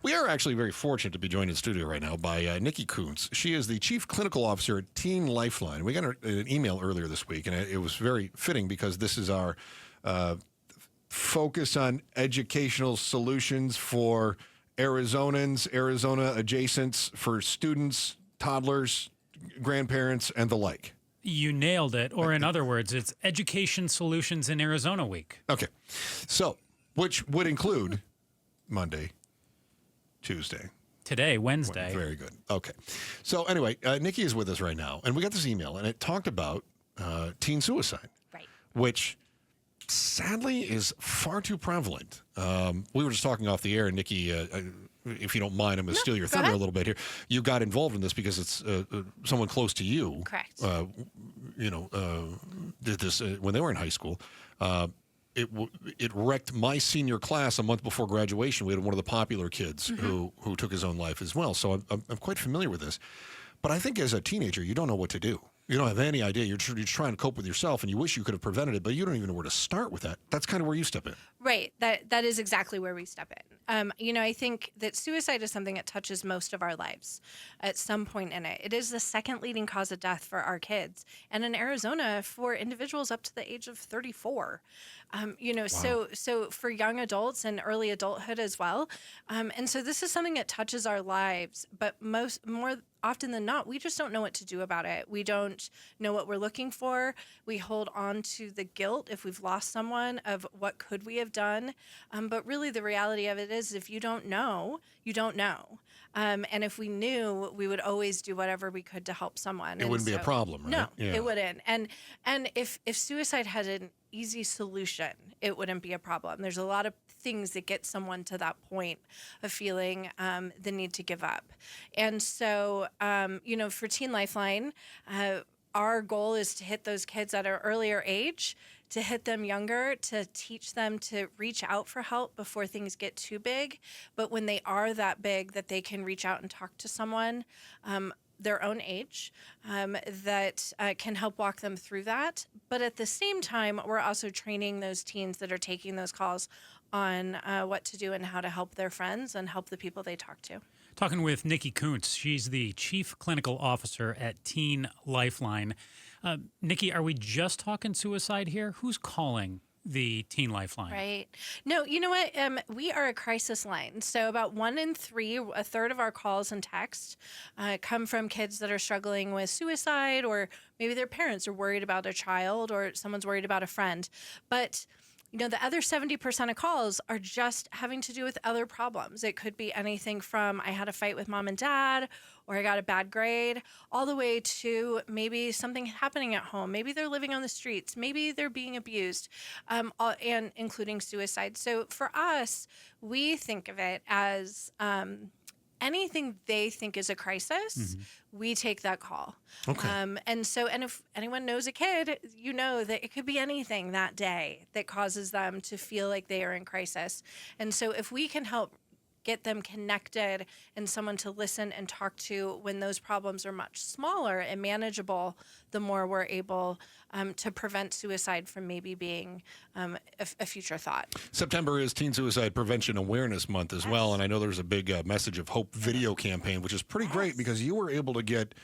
We are actually very fortunate to be joined in studio right now by Nikki Kontz. She is the Chief Clinical Officer at Teen Lifeline. We got an email earlier this week, and it was very fitting because this is our focus on educational solutions for Arizonans, Arizona adjacents, for students, toddlers, grandparents, and the like. You nailed it. Or in other words, it's Education Solutions in Arizona Week. Okay. So, which would include Monday, Tuesday. Today, Wednesday. Very good. Okay. So anyway, Nikki is with us right now, and we got this email, and it talked about teen suicide. Right. Which sadly is far too prevalent. We were just talking off the air, and Nikki, if you don't mind, I'm going to steal your thunder a little bit here. You got involved in this because it's someone close to you. Correct. Did this when they were in high school. It wrecked my senior class a month before graduation. We had one of the popular kids who took his own life as well. So I'm quite familiar with this. But I think as a teenager, you don't know what to do. You don't have any idea. You're trying to cope with yourself, and you wish you could have prevented it, but you don't even know where to start with that. That's kind of where you step in. Right. That is exactly where we step in. I think that suicide is something that touches most of our lives at some point in it. It is the second leading cause of death for our kids, and in Arizona for individuals up to the age of 34. Wow. So for young adults and early adulthood as well. And so this is something that touches our lives, but more often than not, we just don't know what to do about it. We don't know what we're looking for. We hold on to the guilt if we've lost someone of what could we have done. But really the reality of it is if you don't know, you don't know. And if we knew, we would always do whatever we could to help someone. It wouldn't be a problem, right? No, it wouldn't. And if suicide had an easy solution, it wouldn't be a problem. There's a lot of things that get someone to that point of feeling the need to give up. And so, for Teen Lifeline, our goal is to hit those kids at an earlier age, to hit them younger, to teach them to reach out for help before things get too big. But when they are that big, that they can reach out and talk to someone their own age that can help walk them through that. But at the same time, we're also training those teens that are taking those calls on what to do and how to help their friends and help the people they talk to. Talking with Nikki Kontz. She's the Chief Clinical Officer at Teen Lifeline. Nikki, are we just talking suicide here? Who's calling the Teen Lifeline? Right. No, you know what? We are a crisis line. So about 1 in 3, a third of our calls and texts come from kids that are struggling with suicide, or maybe their parents are worried about their child, or someone's worried about a friend. But the other 70% of calls are just having to do with other problems. It could be anything from I had a fight with mom and dad, or I got a bad grade, all the way to maybe something happening at home. Maybe they're living on the streets. Maybe they're being abused, and including suicide. So for us, we think of it as anything they think is a crisis, we take that call. Okay. And if anyone knows a kid, you know that it could be anything that day that causes them to feel like they are in crisis. And so if we can help get them connected and someone to listen and talk to when those problems are much smaller and manageable, the more we're able to prevent suicide from maybe being a future thought. September is Teen Suicide Prevention Awareness Month as well, and I know there's a big Message of Hope video campaign, which is pretty great because you were able to get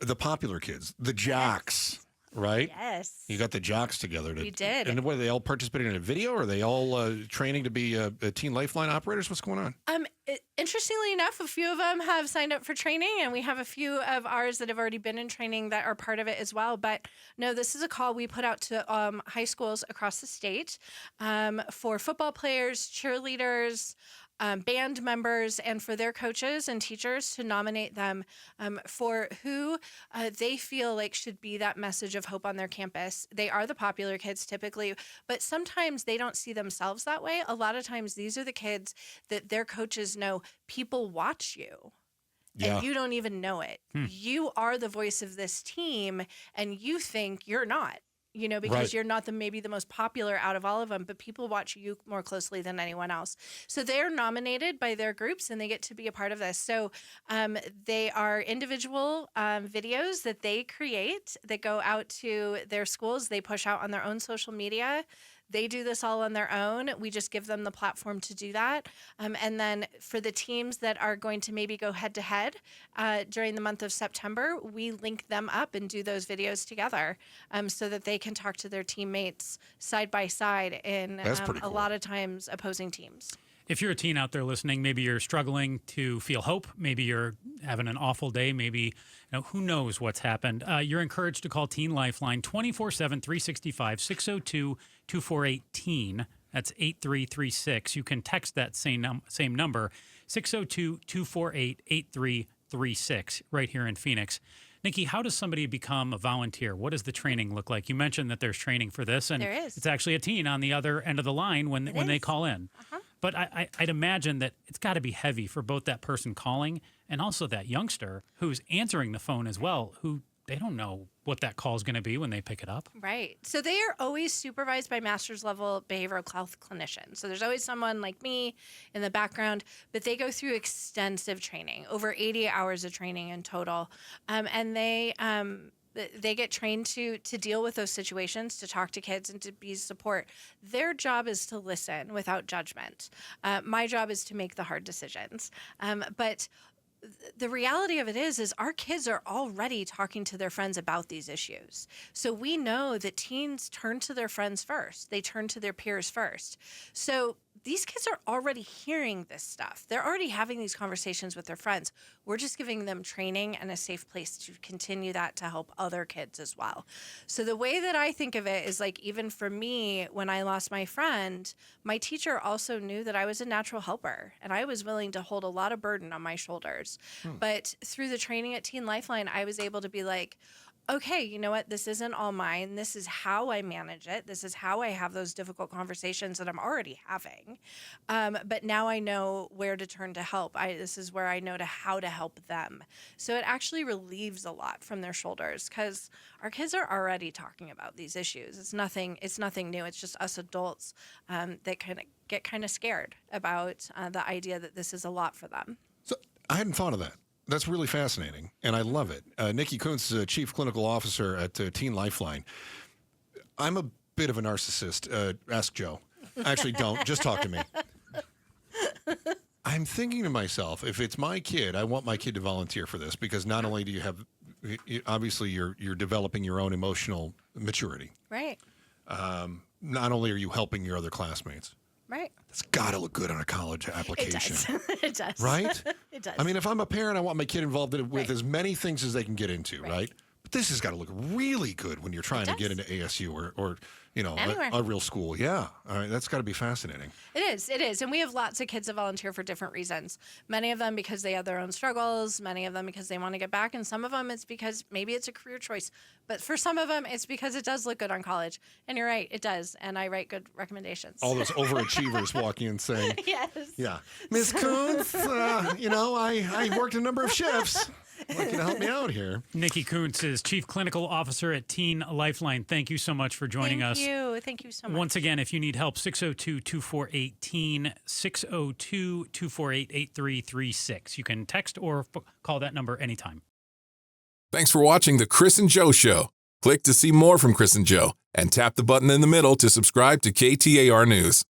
the popular kids, the jocks, right? Yes. You got the jocks together. We did. And what, are they all participating in a video? Or are they all training to be Teen Lifeline operators? What's going on? Interestingly enough, a few of them have signed up for training, and we have a few of ours that have already been in training that are part of it as well. But no, this is a call we put out to high schools across the state for football players, cheerleaders, band members, and for their coaches and teachers to nominate them for who they feel like should be that message of hope on their campus. They are the popular kids typically, but sometimes they don't see themselves that way. A lot of times these are the kids that their coaches know people watch you. Yeah. And you don't even know it. You are the voice of this team, and you think you're not. Because you're not maybe the most popular out of all of them, but people watch you more closely than anyone else. So they're nominated by their groups, and they get to be a part of this. So they are individual videos that they create that go out to their schools. They push out on their own social media. They do this all on their own. We just give them the platform to do that. And then for the teams that are going to maybe go head to head during the month of September, we link them up and do those videos together so that they can talk to their teammates side by side in That's pretty cool. a lot of times opposing teams. If you're a teen out there listening, maybe you're struggling to feel hope. Maybe you're having an awful day. Maybe, who knows what's happened. You're encouraged to call Teen Lifeline 24/7, 365, 602-248-TEEN. That's 8336. You can text that same number, 602-248-8336, right here in Phoenix. Nikki, how does somebody become a volunteer? What does the training look like? You mentioned that there's training for this, and There is. it's actually a teen on the other end of the line when they is. call in. But I'd imagine that it's got to be heavy for both that person calling and also that youngster who's answering the phone as well, who they don't know what that call is going to be when they pick it up. Right. So they are always supervised by master's level behavioral health clinicians. So there's always someone like me in the background, but they go through extensive training, over 80 hours of training in total. And they get trained to deal with those situations, to talk to kids and to be support. Their job is to listen without judgment. My job is to make the hard decisions. But the reality of it is our kids are already talking to their friends about these issues. So we know that teens turn to their friends first. They turn to their peers first. So these kids are already hearing this stuff. They're already having these conversations with their friends. We're just giving them training and a safe place to continue that to help other kids as well. So the way that I think of it is like, even for me, when I lost my friend, my teacher also knew that I was a natural helper and I was willing to hold a lot of burden on my shoulders. But through the training at Teen Lifeline, I was able to be like, okay, you know what? This isn't all mine. This is how I manage it. This is how I have those difficult conversations that I'm already having. But now I know where to turn to help. This is where I know how to help them. So it actually relieves a lot from their shoulders because our kids are already talking about these issues. It's nothing new. It's just us adults that get kind of scared about the idea that this is a lot for them. So I hadn't thought of that. That's really fascinating, and I love it. Nikki Kontz is Chief Clinical Officer at Teen Lifeline. I'm a bit of a narcissist. Ask Joe. Actually, don't. Just talk to me. I'm thinking to myself, if it's my kid, I want my kid to volunteer for this because not only do you have, obviously, you're developing your own emotional maturity. Right. Not only are you helping your other classmates. Right. It's got to look good on a college application. It does. Right? It does. I mean, if I'm a parent, I want my kid involved with as many things as they can get into, right? But this has got to look really good when you're trying to get into ASU or a real school. Yeah. All right. That's got to be fascinating. It is. And we have lots of kids that volunteer for different reasons. Many of them because they have their own struggles. Many of them because they want to get back. And some of them it's because maybe it's a career choice. But for some of them, it's because it does look good on college. And you're right, it does. And I write good recommendations. All those overachievers walking in saying, yes. Yeah, Miss Kontz, I worked a number of shifts. Like, help me out here. Nikki Kontz is Chief Clinical Officer at Teen Lifeline. Thank you so much for joining us. Thank you so much. Once again, if you need help, 602-248-TEEN, 602-248-8336. You can text or call that number anytime. Thanks for watching The Chris and Joe Show. Click to see more from Chris and Joe and tap the button in the middle to subscribe to KTAR News.